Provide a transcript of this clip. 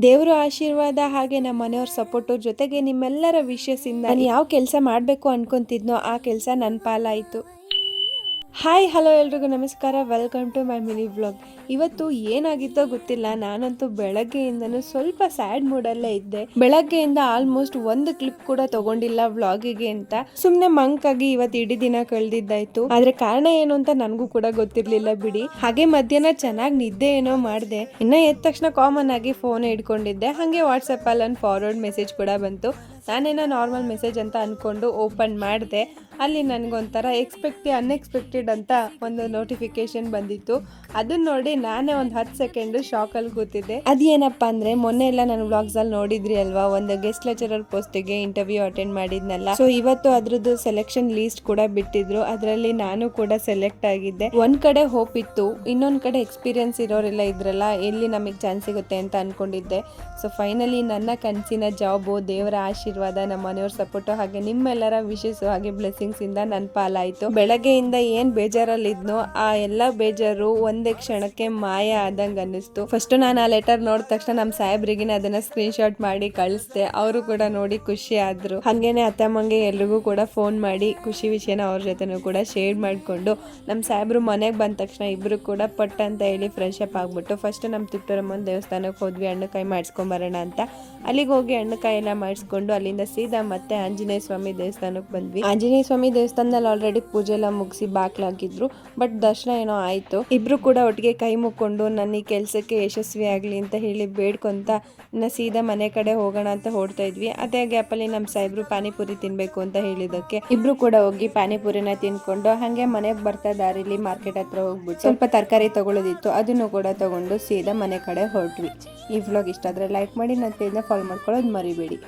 ದೇವರ ಆಶೀರ್ವಾದ ಹಾಗೆ ನಮ್ಮ ಮನೆಯವ್ರ ಸಪೋರ್ಟು ಜೊತೆಗೆ ನಿಮ್ಮೆಲ್ಲರ ವಿಶಸ್ಸಿಂದ ನಾನು ಯಾವ ಕೆಲಸ ಮಾಡಬೇಕು ಅನ್ಕೊಂತಿದ್ನೋ ಆ ಕೆಲಸ ನನ್ನ ಪಾಲಾಯಿತು. ಹಾಯ್ ಹಲೋ ಎಲ್ರಿಗೂ ನಮಸ್ಕಾರ, welcome to my mini vlog. ಇವತ್ತು ಏನಾಗಿತ್ತೋ ಗೊತ್ತಿಲ್ಲ, ನಾನಂತೂ ಬೆಳಗ್ಗೆಯಿಂದನೂ ಸ್ವಲ್ಪ ಸ್ಯಾಡ್ ಮೂಡಲ್ಲೇ ಇದ್ದೆ. ಬೆಳಗ್ಗೆಯಿಂದ ಆಲ್ಮೋಸ್ಟ್ ಒಂದು ಕ್ಲಿಪ್ ಕೂಡ ತಗೊಂಡಿಲ್ಲ ವ್ಲಾಗಿಗೆ ಅಂತ ಸುಮ್ಮನೆ ಮಂಕಾಗಿ ಇವತ್ತು ಇಡೀ ದಿನ ಕಳೆದಿದ್ದಾಯ್ತು. ಆದ್ರೆ ಕಾರಣ ಏನು ಅಂತ ನನಗೂ ಕೂಡ ಗೊತ್ತಿರ್ಲಿಲ್ಲ ಬಿಡಿ. ಹಾಗೆ ಮಧ್ಯಾಹ್ನ ಚೆನ್ನಾಗಿ ನಿದ್ದೆ ಏನೋ ಮಾಡಿದೆ. ಇನ್ನ ಎದ್ದ ತಕ್ಷಣ ಕಾಮನ್ ಆಗಿ ಫೋನ್ ಹಿಡ್ಕೊಂಡಿದ್ದೆ. ಹಾಗೆ ವಾಟ್ಸಪ್ ಅಲ್ಲಿ ಒಂದು ಫಾರ್ವರ್ಡ್ ಮೆಸೇಜ್ ಕೂಡ ಬಂತು. ನಾನೇನೋ ನಾರ್ಮಲ್ ಮೆಸೇಜ್ ಅಂತ ಅನ್ಕೊಂಡು ಓಪನ್ ಮಾಡಿದೆ. ಅಲ್ಲಿ ನನಗೊಂಥರ ಅನ್ಎಕ್ಸ್ಪೆಕ್ಟೆಡ್ ಅಂತ ಒಂದು ನೋಟಿಫಿಕೇಶನ್ ಬಂದಿತ್ತು. ಅದನ್ನ ನೋಡಿ ನಾನೇ ಒಂದು 10 ಸೆಕೆಂಡ್ ಶಾಕಲ್ಲಿ ಕೂತಿದ್ದೆ. ಅದೇನಪ್ಪ ಅಂದರೆ ಮೊನ್ನೆ ಎಲ್ಲ ನಾನು ವ್ಲಾಗ್ಸಲ್ಲಿ ನೋಡಿದ್ರಿ ಅಲ್ವಾ, ಒಂದು ಗೆಸ್ಟ್ ಲೆಕ್ಚರರ್ ಪೋಸ್ಟಿಗೆ ಇಂಟರ್ವ್ಯೂ ಅಟೆಂಡ್ ಮಾಡಿದ್ನಲ್ಲ. ಸೊ ಇವತ್ತು ಅದ್ರದ್ದು ಸೆಲೆಕ್ಷನ್ ಲೀಸ್ಟ್ ಕೂಡ ಬಿಟ್ಟಿದ್ರು. ಅದರಲ್ಲಿ ನಾನು ಕೂಡ ಸೆಲೆಕ್ಟ್ ಆಗಿದ್ದೆ. ಒಂದ್ ಕಡೆ ಹೋಪ್ ಇತ್ತು, ಇನ್ನೊಂದ್ ಕಡೆ ಎಕ್ಸ್ಪೀರಿಯನ್ಸ್ ಇರೋರೆಲ್ಲ ಇದ್ರಲ್ಲ, ಎಲ್ಲಿ ನಮಗೆ ಚಾನ್ಸ್ ಸಿಗುತ್ತೆ ಅಂತ ಅನ್ಕೊಂಡಿದ್ದೆ. ಸೊ ಫೈನಲಿ ನನ್ನ ಕನಸಿನ ಜಾಬು, ದೇವರ ಆಶೀರ್ವಾದ, ನಮ್ಮ ಮನೆಯವ್ರ ಸಪೋರ್ಟು ಹಾಗೆ ನಿಮ್ಮೆಲ್ಲರ ವಿಶಸ್ ಹಾಗೆ ಬ್ಲೆಸ್ಸಿಂಗ್ಸ್ ಇಂದ ನನ್ನ ಪಾಲಾಯಿತು. ಬೆಳಗ್ಗೆಯಿಂದ ಏನ್ ಬೇಜಾರಲ್ಲಿ ಇದ್ನೋ ಆ ಎಲ್ಲ ಬೇಜಾರು ಒಂದೇ ಕ್ಷಣಕ್ಕೆ ಮಾಯ ಆದಂಗೆ ಅನ್ನಿಸ್ತು. ಫಸ್ಟ್ ನಾನು ಆ ಲೆಟರ್ ನೋಡಿದ ತಕ್ಷಣ ನಮ್ಮ ಸಾಹೇಬ್ರಿಗೆ ಅದನ್ನ ಸ್ಕ್ರೀನ್ ಶಾಟ್ ಮಾಡಿ ಕಳಿಸ್ದೆ. ಅವರು ಕೂಡ ನೋಡಿ ಖುಷಿ ಆದ್ರು. ಹಾಗೇನೆ ಅತ್ತಮ್ಮಂಗೆ ಎಲ್ರಿಗೂ ಕೂಡ ಫೋನ್ ಮಾಡಿ ಖುಷಿ ವಿಷಯನ ಅವ್ರ ಜೊತೆನೂ ಕೂಡ ಶೇರ್ ಮಾಡಿಕೊಂಡು ನಮ್ಮ ಸಾಹೇಬ್ರು ಮನೆಗೆ ಬಂದ ತಕ್ಷಣ ಇಬ್ರು ಕೂಡ ಪಟ್ ಅಂತ ಹೇಳಿ ಫ್ರೆಶ್ ಅಪ್ ಆಗ್ಬಿಟ್ಟು ಫಸ್ಟ್ ನಮ್ಮ ತಿಪ್ಪರಮ್ಮನ ದೇವಸ್ಥಾನಕ್ಕೆ ಹೋದ್ವಿ ಹಣ್ಣುಕಾಯಿ ಮಾಡಿಸ್ಕೊಂಬರೋಣ ಅಂತ. ಅಲ್ಲಿಗೆ ಹೋಗಿ ಹಣ್ಣುಕಾಯಿ ಎಲ್ಲ ಮಾಡಿಸ್ಕೊಂಡು ಅಲ್ಲಿಂದ ಸೀದಾ ಮತ್ತೆ ಆಂಜನೇಯ ಸ್ವಾಮಿ ದೇವಸ್ಥಾನಕ್ಕೆ ಬಂದ್ವಿ. ಆಂಜನೇಯ ಸ್ವಾಮಿ ದೇವಸ್ಥಾನದಲ್ಲಿ ಆಲ್ರೆಡಿ ಪೂಜೆ ಎಲ್ಲ ಮುಗಿಸಿ ಬಾಕ್ಲಾಗಿದ್ರು, ಬಟ್ ದರ್ಶನ ಏನೋ ಆಯ್ತು. ಇಬ್ರು ಕೂಡ ಒಟ್ಟಿಗೆ ಕೈ ಮುಕ್ಕೊಂಡು ನನ್ನ ಈ ಕೆಲಸಕ್ಕೆ ಯಶಸ್ವಿ ಆಗ್ಲಿ ಅಂತ ಹೇಳಿ ಬೇಡ್ಕೊಂತ ಸೀದಾ ಮನೆ ಕಡೆ ಹೋಗೋಣ ಅಂತ ಹೊಡ್ತಾ ಇದ್ವಿ. ಅದೇ ಗ್ಯಾಪಲ್ಲಿ ನಮ್ಮ ಸಾಹೇಬ್ರು ಪಾನಿಪುರಿ ತಿನ್ಬೇಕು ಅಂತ ಹೇಳಿದಕ್ಕೆ ಇಬ್ರು ಕೂಡ ಹೋಗಿ ಪಾನಿಪುರಿನ ತಿನ್ಕೊಂಡು ಹಾಗೆ ಮನೆಗೆ ಬರ್ತಾ ದಾರಿಲಿ ಮಾರ್ಕೆಟ್ ಹತ್ರ ಹೋಗ್ಬಿಟ್ಟು ಸ್ವಲ್ಪ ತರಕಾರಿ ತಗೊಳ್ಳೋದಿತ್ತು, ಅದನ್ನು ಕೂಡ ತಗೊಂಡು ಸೀದಾ ಮನೆ ಕಡೆ ಹೊರಟ್ವಿ. ಈ ವ್ಲಾಗ್ ಇಷ್ಟ ಆದ್ರೆ ಲೈಕ್ ಮಾಡಿ, ನನ್ನ ಪೇಜ್ನ ಫಾಲೋ ಮಾಡ್ಕೊಳ್ಳೋದು ಮರಿಬೇಡಿ.